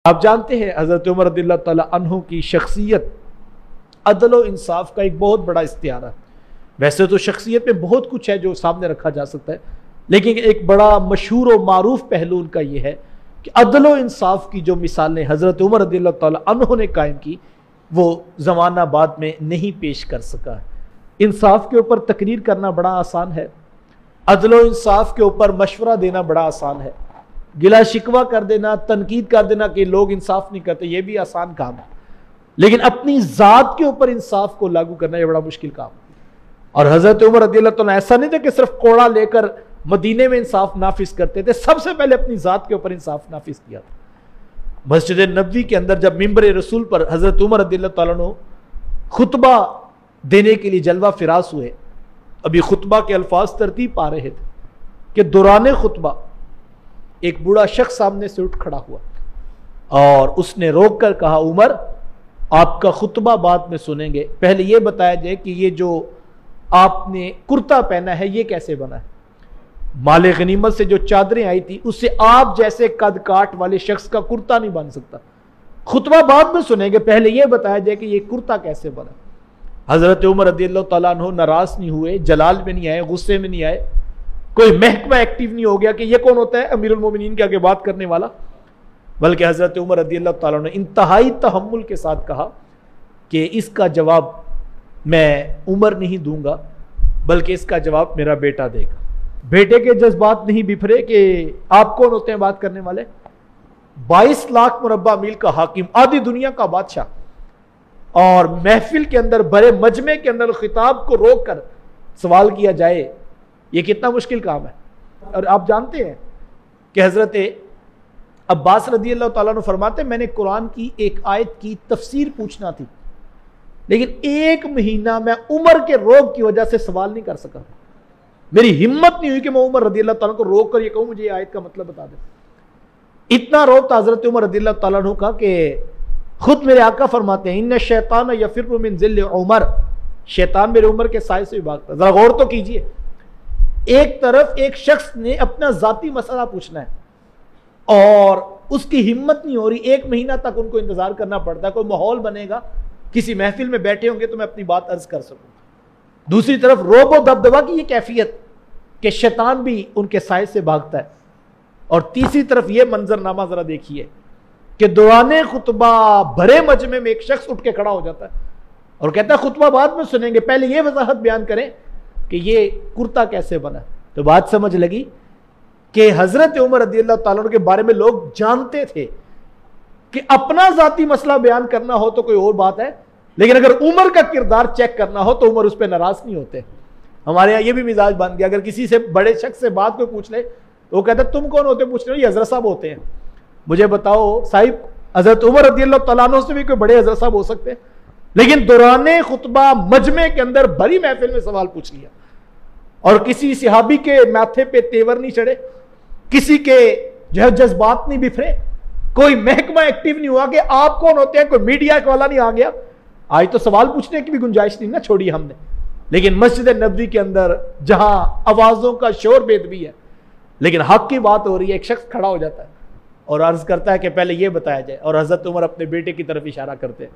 آپ جانتے ہیں حضرت عمر رضی اللہ تعالیٰ عنہ کی شخصیت عدل و انصاف کا ایک بہت بڑا استعارہ ہے۔ ویسے تو شخصیت میں بہت کچھ ہے جو سامنے رکھا جا سکتا ہے، لیکن ایک بڑا مشہور و معروف پہلو ان کا یہ ہے کہ عدل و انصاف کی جو مثالیں حضرت عمر رضی اللہ تعالیٰ عنہ نے قائم کی وہ زمانہ بعد میں نہیں پیش کر سکا ہے۔ انصاف کے اوپر تقریر کرنا بڑا آسان ہے، عدل و انصاف کے اوپر مشورہ دینا بڑا آسان ہے، گلا شکوہ کر دینا، تنقید کر دینا کہ لوگ انصاف نہیں کرتے، یہ بھی آسان کام ہے، لیکن اپنی ذات کے اوپر انصاف کو لاگو کرنا یہ بڑا مشکل کام ہے۔ اور حضرت عمر رضی اللہ تعالیٰ ایسا نہیں تھا کہ صرف کوڑا لے کر مدینے میں انصاف نافذ کرتے تھے، سب سے پہلے اپنی ذات کے اوپر انصاف نافذ کیا تھا۔ مسجد نبوی کے اندر جب ممبر رسول پر حضرت عمر رضی اللہ تعالیٰ عنہ خطبہ دینے کے لیے جلوہ فراز ہوئے، ابھی خطبہ کے الفاظ ترتیب پا رہے تھے کہ دوران خطبہ ایک بوڑھا شخص سامنے سے اٹھ کھڑا ہوا اور اس نے روک کر کہا، عمر آپ کا خطبہ بعد میں سنیں گے، پہلے یہ بتایا جائے کہ یہ جو آپ نے کرتا پہنا ہے یہ کیسے بنا ہے؟ مال غنیمت سے جو چادریں آئی تھی اس سے آپ جیسے قد کاٹ والے شخص کا کرتا نہیں بن سکتا، خطبہ بعد میں سنیں گے، پہلے یہ بتایا جائے کہ یہ کرتا کیسے بنا۔ حضرت عمر رضی اللہ تعالیٰ عنہ ناراض نہیں ہوئے، جلال میں نہیں آئے، غصے میں نہیں آئے، کوئی محکمہ ایکٹیو نہیں ہو گیا کہ یہ کون ہوتا ہے امیر المومنین کے آگے بات کرنے والا، بلکہ حضرت عمر رضی اللہ تعالیٰ نے انتہائی تحمل کے ساتھ کہا کہ اس کا جواب میں عمر نہیں دوں گا بلکہ اس کا جواب میرا بیٹا دے گا۔ بیٹے کے جذبات نہیں بفرے کہ آپ کون ہوتے ہیں بات کرنے والے؟ 22 لاکھ مربع میل کا حاکم، آدھی دنیا کا بادشاہ، اور محفل کے اندر بڑے مجمع کے اندر خطاب کو روک کر سوال کیا جائے، یہ کتنا مشکل کام ہے۔ اور آپ جانتے ہیں کہ حضرت عباس رضی اللہ تعالیٰ عنہ فرماتے ہیں میں نے قرآن کی ایک آیت کی تفسیر پوچھنا تھی، لیکن 1 مہینہ میں عمر کے روب کی وجہ سے سوال نہیں کر سکا، میری ہمت نہیں ہوئی کہ میں عمر رضی اللہ تعالیٰ کو روک کر یہ کہوں مجھے یہ آیت کا مطلب بتا دیں۔ اتنا روب تھا حضرت عمر رضی اللہ تعالیٰ عنہ کا کہ خود میرے آقا فرماتے ہیں ان الشیطان یفر من ذل عمر، شیطان میرے عمر کے سائے سے بھی بھاگتا ہے۔ ذرا غور تو کیجئے، ایک طرف ایک شخص نے اپنا ذاتی مسئلہ پوچھنا ہے اور اس کی ہمت نہیں ہو رہی، 1 مہینہ تک ان کو انتظار کرنا پڑتا ہے، کوئی ماحول بنے گا کسی محفل میں بیٹھے ہوں گے تو میں اپنی بات عرض کر سکوں۔ دوسری طرف روب و دبدبا کی یہ کیفیت کہ شیطان بھی ان کے سائے سے بھاگتا ہے، اور تیسری طرف یہ منظرنامہ ذرا دیکھیے کہ دوران خطبہ بھرے مجمع میں ایک شخص اٹھ کے کھڑا ہو جاتا ہے اور کہتا ہے خطبہ بعد میں سنیں گے، پہلے یہ وضاحت بیان کریں کہ یہ کرتا کیسے بنا۔ تو بات سمجھ لگی کہ حضرت عمر رضی اللہ تعالیٰ عنہ کے بارے میں لوگ جانتے تھے کہ اپنا ذاتی مسئلہ بیان کرنا ہو تو کوئی اور بات ہے، لیکن اگر عمر کا کردار چیک کرنا ہو تو عمر اس پہ ناراض نہیں ہوتے۔ ہمارے یہاں یہ بھی مزاج بن گیا، اگر کسی سے بڑے شخص سے بات کو پوچھ لے تو وہ کہتا ہے تم کون ہوتے پوچھ رہے ہو؟ یہ حضرت صاحب ہوتے ہیں۔ مجھے بتاؤ صاحب، حضرت عمر رضی اللہ تعالیٰ عنہ سے بھی کوئی بڑے حضرت صاحب ہو سکتے ہیں؟ لیکن دوران خطبہ مجمع کے اندر بھری محفل میں سوال پوچھ لیا، اور کسی صحابی کے ماتھے پہ تیور نہیں چڑھے، کسی کے جو ہے جذبات نہیں بفرے، کوئی محکمہ ایکٹیو نہیں ہوا کہ آپ کون ہوتے ہیں، کوئی میڈیا والا نہیں آ گیا۔ آج تو سوال پوچھنے کی بھی گنجائش نہیں نہ چھوڑی ہم نے، لیکن مسجد نبوی کے اندر جہاں آوازوں کا شور بید بھی ہے لیکن حق کی بات ہو رہی ہے، ایک شخص کھڑا ہو جاتا ہے اور عرض کرتا ہے کہ پہلے یہ بتایا جائے، اور حضرت عمر اپنے بیٹے کی طرف اشارہ کرتے ہیں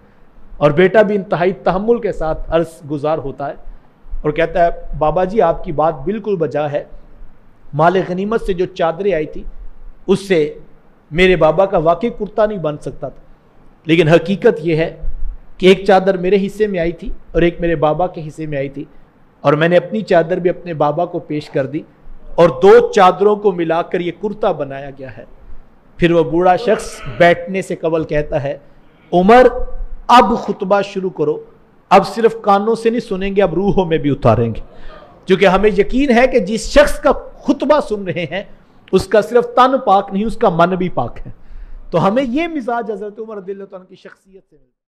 اور بیٹا بھی انتہائی تحمل کے ساتھ عرض گزار ہوتا ہے اور کہتا ہے بابا جی آپ کی بات بالکل بجا ہے، مال غنیمت سے جو چادریں آئی تھی اس سے میرے بابا کا واقعی کرتا نہیں بن سکتا تھا، لیکن حقیقت یہ ہے کہ ایک چادر میرے حصے میں آئی تھی اور ایک میرے بابا کے حصے میں آئی تھی، اور میں نے اپنی چادر بھی اپنے بابا کو پیش کر دی اور 2 چادروں کو ملا کر یہ کرتا بنایا گیا ہے۔ پھر وہ بوڑھا شخص بیٹھنے سے قبل کہتا ہے عمر اب خطبہ شروع کرو، اب صرف کانوں سے نہیں سنیں گے، اب روحوں میں بھی اتاریں گے، کیونکہ ہمیں یقین ہے کہ جس شخص کا خطبہ سن رہے ہیں اس کا صرف تن پاک نہیں، اس کا من بھی پاک ہے۔ تو ہمیں یہ مزاج حضرت عمر رضی اللہ عنہ کی شخصیت سے